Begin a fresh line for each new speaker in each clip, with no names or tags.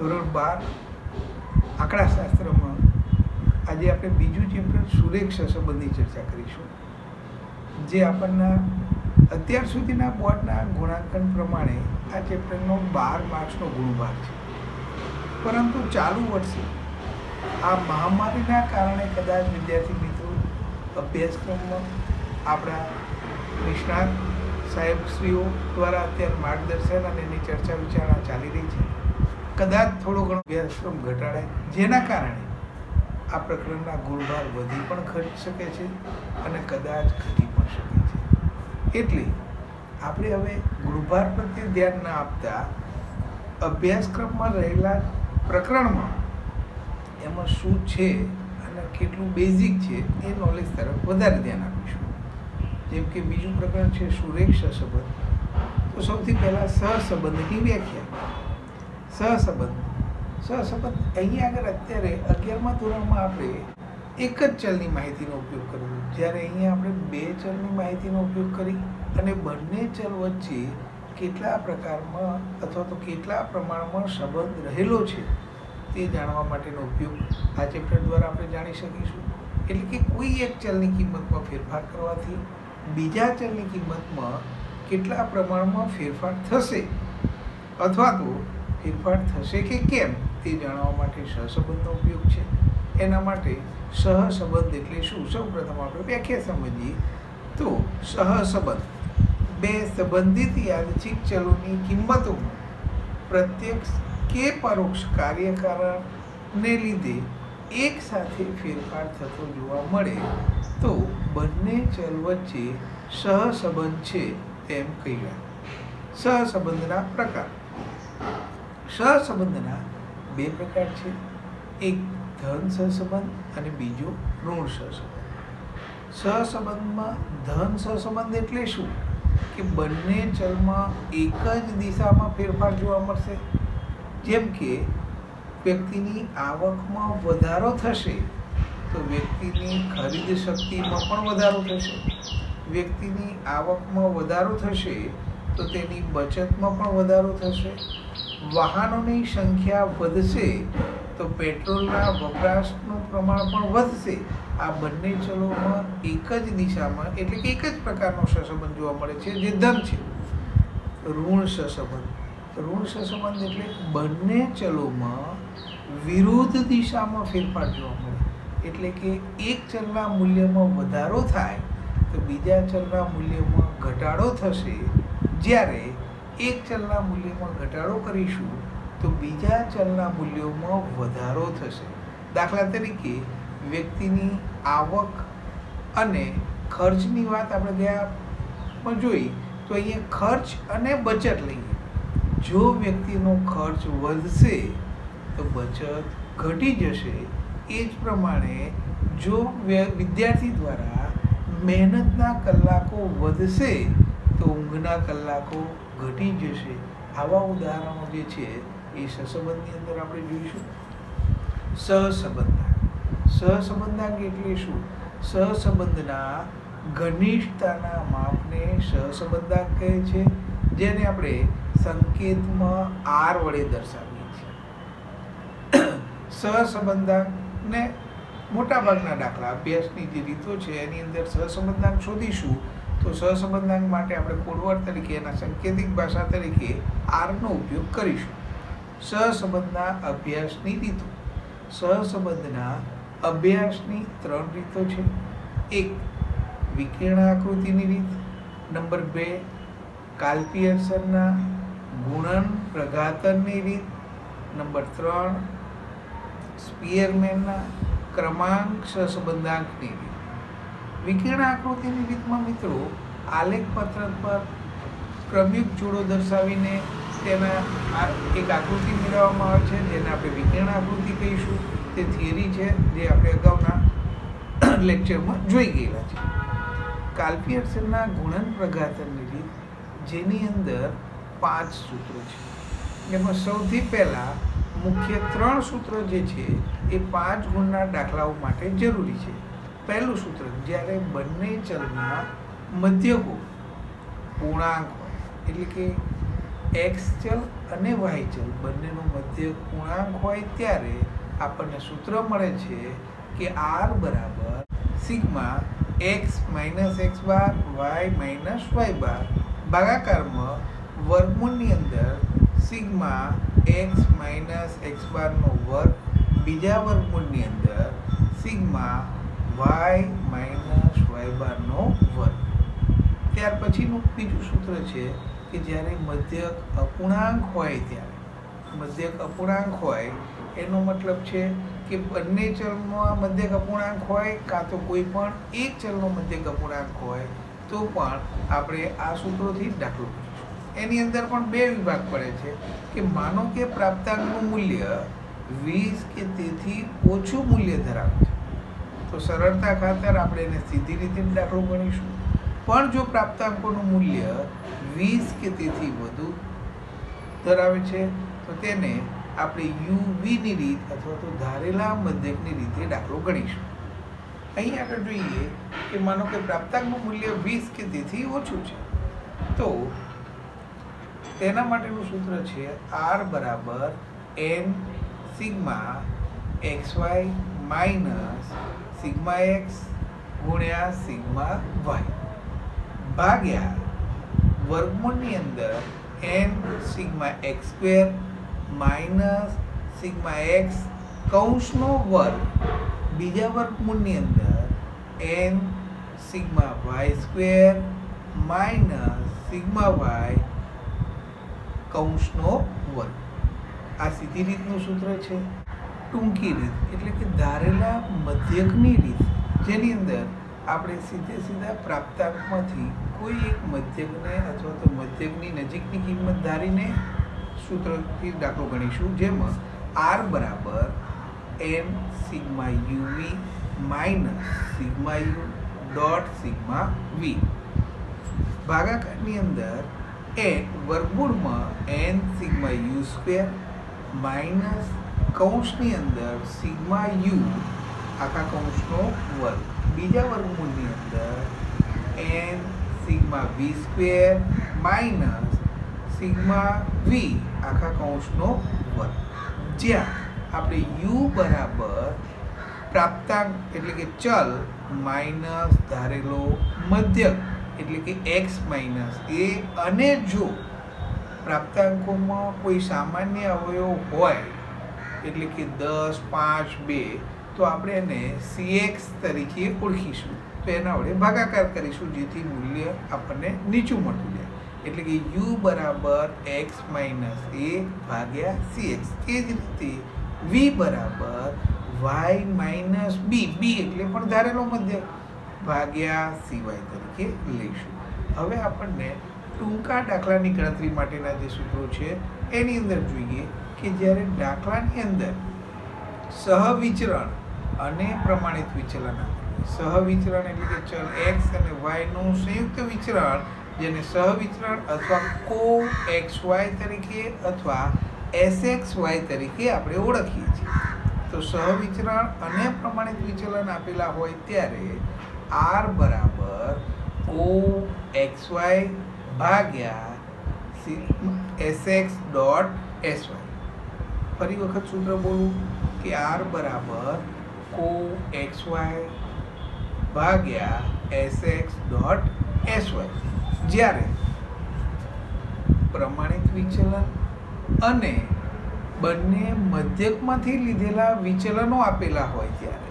ધોરણ 12 આંકડાશાસ્ત્રમાં આજે આપણે બીજું ચેપ્ટર સુરેખ સહસંબંધની ચર્ચા કરીશું, જે આપણના અત્યાર સુધીના બોર્ડના ગુણાંકન પ્રમાણે આ ચેપ્ટરનો 12 માર્ક્સનો ગુણભાર છે. પરંતુ ચાલુ વર્ષે આ મહામારીના કારણે કદાચ વિદ્યાર્થી મિત્રો અભ્યાસક્રમમાં આપણા નિષ્ણાત સાહેબશ્રીઓ દ્વારા અત્યારે માર્ગદર્શન અને એની ચર્ચા વિચારણા ચાલી રહી છે. કદાચ થોડો ઘણો અભ્યાસક્રમ ઘટાડાય, જેના કારણે આ પ્રકરણના ગુણભાર વધી પણ ઘટી શકે છે અને કદાચ ઘટી પણ શકે છે. એટલે આપણે હવે ગુણભાર પ્રત્યે ધ્યાન ન આપતા અભ્યાસક્રમમાં રહેલા પ્રકરણમાં એમાં શું છે અને કેટલું બેઝિક છે એ નોલેજ તરફ વધારે ધ્યાન આપીશું. જેમ કે બીજું પ્રકરણ છે સુરેખ સહસંબંધ. તો સૌથી પહેલાં સહસંબંધની વ્યાખ્યા. સહસંબંધ અહીંયા આગળ અત્યારે 11મા ધોરણમાં આપણે એક જ ચલની માહિતીનો ઉપયોગ કર્યો, જ્યારે અહીંયા આપણે 2 ચલની માહિતીનો ઉપયોગ કરી અને બંને ચલ વચ્ચે કેટલા પ્રકારમાં અથવા તો કેટલા પ્રમાણમાં સંબંધ રહેલો છે તે જાણવા માટેનો ઉપયોગ આ ચેપ્ટર દ્વારા આપણે જાણી શકીશું. એટલે કે કોઈ એક ચલની કિંમતમાં ફેરફાર કરવાથી બીજા ચલની કિંમતમાં કેટલા પ્રમાણમાં ફેરફાર થશે અથવા તો ફેરફાર થશે કે કેમ તે જાણવા માટે સહસંબંધનો ઉપયોગ છે. એના માટે સહસંબંધ એટલે શું, સૌપ્રથમ આપણે વ્યાખ્યા સમજીએ. તો સહસંબંધ 2 સંબંધિત યાદચ્છિક ચલોની કિંમતોમાં પ્રત્યક્ષ કે પરોક્ષ કાર્યકારણને લીધે એક સાથે ફેરફાર થતો જોવા મળે તો બંને ચલ વચ્ચે સહસંબંધ છે તેમ કહેવાય. સહસંબંધના પ્રકાર. સહસંબંધના 2 પ્રકાર છે, એક ધન સહસંબંધ અને બીજો ઋણ સહસંબંધ. સહસંબંધમાં ધન સહસંબંધ એટલે શું કે બંને ચલમાં એક જ દિશામાં ફેરફાર જોવા મળશે. જેમ કે વ્યક્તિની આવકમાં વધારો થશે તો વ્યક્તિની ખરીદ શક્તિમાં પણ વધારો થશે. વ્યક્તિની આવકમાં વધારો થશે તો તેની બચતમાં પણ વધારો થશે. વાહનોની સંખ્યા વધશે તો પેટ્રોલના વપરાશનું પ્રમાણ પણ વધશે. આ બંને ચલોમાં એક જ દિશામાં એટલે કે એક જ પ્રકારનો સહસંબંધ જોવા મળે છે, જે ધન છે. ઋણ સહસંબંધ. ઋણ સહસંબંધ એટલે બંને ચલોમાં વિરુદ્ધ દિશામાં ફેરફાર જોવા મળે. એટલે કે એક ચલના મૂલ્યમાં વધારો થાય તો બીજા ચલના મૂલ્યમાં ઘટાડો થશે, જ્યારે એક ચલના મૂલ્યમાં ઘટાડો કરીશું તો બીજા ચલના મૂલ્યોમાં વધારો થશે. દાખલા તરીકે વ્યક્તિની આવક અને ખર્ચની વાત આપણે ગયા પણ જોઈ, તો અહીંયા ખર્ચ અને બચત લઈએ. જો વ્યક્તિનો ખર્ચ વધશે તો બચત ઘટી જશે. એ જ પ્રમાણે જો વિદ્યાર્થી દ્વારા મહેનતના કલાકો વધશે તો ઊંઘના કલાકો ઘટી જશે. આવા ઉદાહરણો જે છે એ સહસંબંધની અંદર આપણે જોઈશું. સહસંબંધાંક. સહસંબંધાંક એટલે શું? સહસંબંધના ઘનિષ્ઠતાના માપને સહસંબંધાંક કહે છે, જેને આપણે સંકેતમાં R વડે દર્શાવીએ છીએ. સહસંબંધાંકને મોટાભાગના દાખલા અભ્યાસની જે રીતો છે એની અંદર સહસંબંધાંક શોધીશું તો સહસંબંધાંક માટે આપણે કોડવર્ડ તરીકે એના સાંકેતિક ભાષા તરીકે R નો ઉપયોગ કરીશું. સહસંબંધના અભ્યાસની રીતો. સહસંબંધના અભ્યાસની 3 રીતો છે. 1 વિકર્ણાકૃતિની રીત. નંબર 2 કાલપિયર્સનના ગુણન પ્રઘાતનની રીત. નંબર 3 સ્પીયરમેનના ક્રમાંક સહસંબંધાંકની રીત. વિકર્ણાકૃતિની રીતમાં મિત્રો આલેખ પત્રક પર ક્રમિક જોડો દર્શાવીને તેના એક આકૃતિ મેળવવામાં આવે છે, જેને આપણે વિકર્ણાકૃતિ કહીશું. તે થિયરી છે જે આપણે અગાઉના લેક્ચરમાં જોઈ ગયેલા છે. કાલપિયર્સનના ગુણન પ્રઘાતનની રીત, જેની અંદર 5 સૂત્રો છે. એમાં સૌથી પહેલાં મુખ્ય 3 સૂત્રો જે છે એ 5 ગુણના દાખલાઓ માટે જરૂરી છે. પહેલું સૂત્ર, જ્યારે બંને ચલના મધ્યકો પૂર્ણાંક હોય, એટલે કે એક્સ ચલ અને વાય ચલ બંનેનો મધ્યક પૂર્ણાંક હોય ત્યારે આપણને સૂત્ર મળે છે કે આર બરાબર sigma x minus x bar Y minus Y બાર ભાગાકારમાં વર્ગમૂળની અંદર સિગ્મા એક્સ માઇનસ એક્સ બારનો વર્ગ બીજા વર્ગમૂળની અંદર સિગ્મા વાય માઇનસ વાય બારનો વર્ગ. ત્યાર પછીનું બીજું સૂત્ર છે કે જ્યારે મધ્યક અપૂર્ણાંક હોય ત્યારે મધ્યક અપૂર્ણાંક હોય એનો મતલબ છે કે બંને ચલમાં મધ્યક અપૂર્ણાંક હોય કાં તો કોઈ પણ એક ચલનો મધ્યક અપૂર્ણાંક હોય તો પણ આપણે આ સૂત્રોથી દાખલો કરીશું. એની અંદર પણ બે વિભાગ પડે છે કે માનો કે પ્રાપ્તાંકનું મૂલ્ય 20 કે તેથી ઓછું મૂલ્ય ધરાવે છે તો સરળતા ખાતર આપણે એને સીધી રીતે દાખલો ગણીશું. પણ જો પ્રાપ્તાંકોનું મૂલ્ય 20 કે તેથી વધુ ધરાવે છે તો તેને આપણે યુવીની રીત અથવા તો ધારેલા મધ્યકની રીતે દાખલો ગણીશું. અહીં આગળ જોઈએ કે માનો કે પ્રાપ્તાંકનું મૂલ્ય 20 કે તેથી ઓછું છે તો તેના માટેનું સૂત્ર છે આર બરાબર N sigma X Y minus sigma X ગુણ્યા સિગ્મા વાય ભાગ્યા વર્ગમૂળની અંદર N sigma X square minus sigma X કૌંસનો વર્ગ બીજા વર્ગમૂળની અંદર N sigma Y square minus sigma Y કૌંસનો વર્ગ. આ સીધી રીતનું સૂત્ર છે. ટૂંકી રીત એટલે કે ધારેલા મધ્યકની રીત જેની અંદર આપણે સીધા પ્રાપ્તાંકમાંથી કોઈ એક મધ્યકને અથવા તો મધ્યકની નજીકની કિંમત ધારીને સૂત્રથી દાખલો ગણીશું જેમાં આર બરાબર N sigma U V minus sigma U dot sigma V ભાગાકારની અંદર એ વર્ગમૂળમાં N sigma U square minus કૌંસની અંદર સિગ્મા યુ આખા કૌંસનો વર્ગ બીજા વર્ગમૂળની અંદર એન સિગ્મા વી સ્ક્વેર માઇનસ સિગ્મા વી આખા કૌંસનો વર્ગ જ્યાં આપણે યુ બરાબર પ્રાપ્તાંક એટલે કે ચલ માઇનસ ધારેલો મધ્યક એટલે કે એક્સ માઇનસ એ અને જો પ્રાપ્તાંકોમાં કોઈ સામાન્ય અવયવ હોય એટલે કે 10, 5, 2 તો આપણે એને CX તરીકે ઓળખીશું તો એના વડે ભાગાકાર કરીશું જેથી મૂલ્ય આપણને નીચું મળતું જાય એટલે કે u બરાબર x માઇનસ a ભાગ્યા CX. એ જ રીતે v બરાબર y માઇનસ b એટલે પણ ધારેલો મધ્યક ભાગ્યા CY તરીકે લઈશું. હવે આપણને ટૂંકા દાખલાની ગણતરી માટેના જે સૂત્રો છે એની અંદર જોઈએ કે જ્યારે દાખલાની અંદર સહવિચરણ અને પ્રમાણિત વિચલન સહવિચરણ એટલે કે ચલ x અને y નું સંયુક્ત વિચરણ જેને સહવિચરણ અથવા કો xy તરીકે અથવા sxy તરીકે આપણે ઓળખીએ છીએ. તો સહવિચરણ અને પ્રમાણિત વિચલન આપેલા હોય ત્યારે r બરાબર કો xy ભાગ્યા sx ડોટ sy. ફરી વખત સૂત્ર બોલું કે r બરાબર કો xy ભાગ્યા sx ડોટ sy જ્યારે પ્રમાણિત વિચલન અને બંને મધ્યકમાંથી લીધેલા વિચલનો આપેલા હોય ત્યારે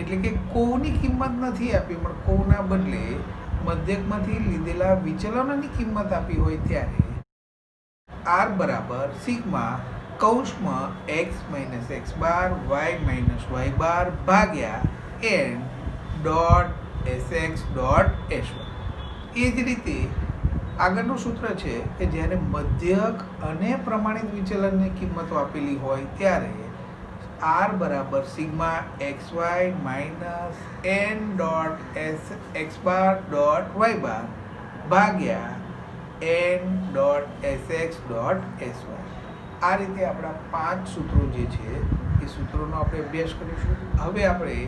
એટલે કે કોની કિંમત નથી આપી પણ કોના બદલે મધ્યકમાંથી લીધેલા વિચલનોની કિંમત આપી હોય ત્યારે r બરાબર સિગ્મા કૌંસમાં x minus x bar y minus Y bar ભાગ્યા n dot sx dot sy. એ જ રીતે આગળનું સૂત્ર છે કે જ્યારે મધ્યક અને પ્રમાણિત વિચલનની કિંમતો આપેલી હોય ત્યારે r બરાબર sigma X Y minus n dot X bar dot Y bar ભાગ્યા n dot sx dot sy. આ રીતે આપણા 5 સૂત્રો જે છે એ સૂત્રોનો આપણે અભ્યાસ કરીશું. હવે આપણે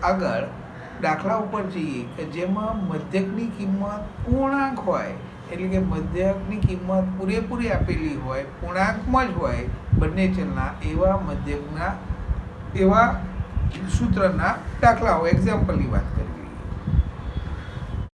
આગળ દાખલા ઉપર જઈએ કે જેમાં મધ્યકની કિંમત પૂર્ણાંક હોય એટલે કે મધ્યકની કિંમત પૂરેપૂરી આપેલી હોય, પૂર્ણાંકમાં જ હોય બંને ચલના, એવા સૂત્રના દાખલાઓ એક્ઝામ્પલની વાત કરી.